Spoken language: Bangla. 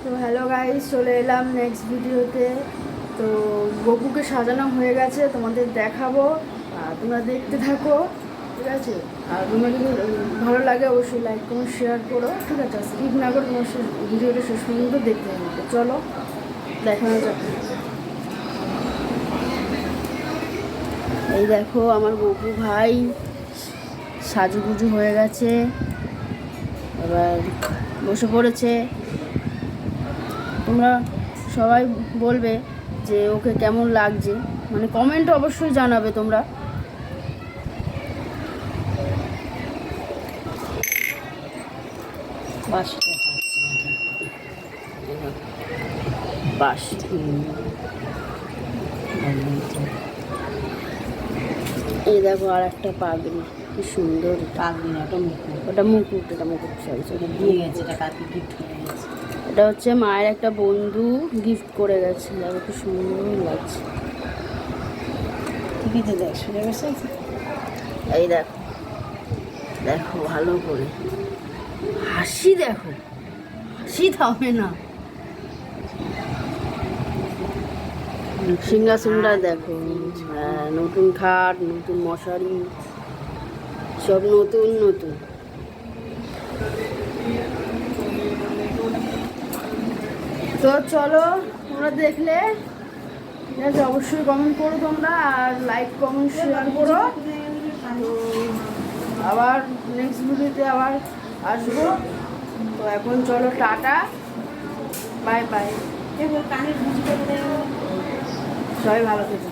তো হ্যালো গাইস, চলে এলাম নেক্সট ভিডিওতে। তো গপুকে সাজানো হয়ে গেছে, তোমাদের দেখাবো আর তোমরা দেখতে থাকো, ঠিক আছে? আর তোমরা যদি ভালো লাগে অবশ্যই লাইক কমেন্ট শেয়ার করো, ঠিক আছে? স্কিপ না করে তোমার ভিডিওটা শেষ পর্যন্ত দেখতে হবে। চলো দেখানো যাক। এই দেখো আমার গপু ভাই সাজুগুজু হয়ে গেছে, এবার বসে পড়েছে। তোমরা সবাই বলবে যে ওকে কেমন লাগছে, মানে কমেন্ট অবশ্যই জানাবে তোমরা। বাস এই দেখো আর একটা পাগড়ি, কি সুন্দর পাগড়ি না, ওটা মুকুট। ওটা মুকুট, এটা মুকুট, সরি সরি দিয়ে গেছে, এটা কাকে গিফট করে গেছে। এটা হচ্ছে মায়ের একটা বন্ধু গিফট করে গেছে। দেখো কি সুন্দর লাগছে। টিভিতে দেখ, শুনে বসে আছে। এই দেখো, দেখো ভালো করে হাসি, দেখো হাসি থামে না। সিংহাসনটা দেখো, হ্যাঁ, নতুন খাট, নতুন মশারি, সব নতুন নতুন। তো চলো, তোমরা দেখলে, ঠিক আছে? অবশ্যই কমেন্ট করো তোমরা, আর লাইক কমেন্ট শেয়ার করো। তো আবার নেক্সট ভিডিওতে আবার আসবো। তো এখন চলো, টাটা, বাই বাই। কানের বুঝতে সবাই ভালো থেকো।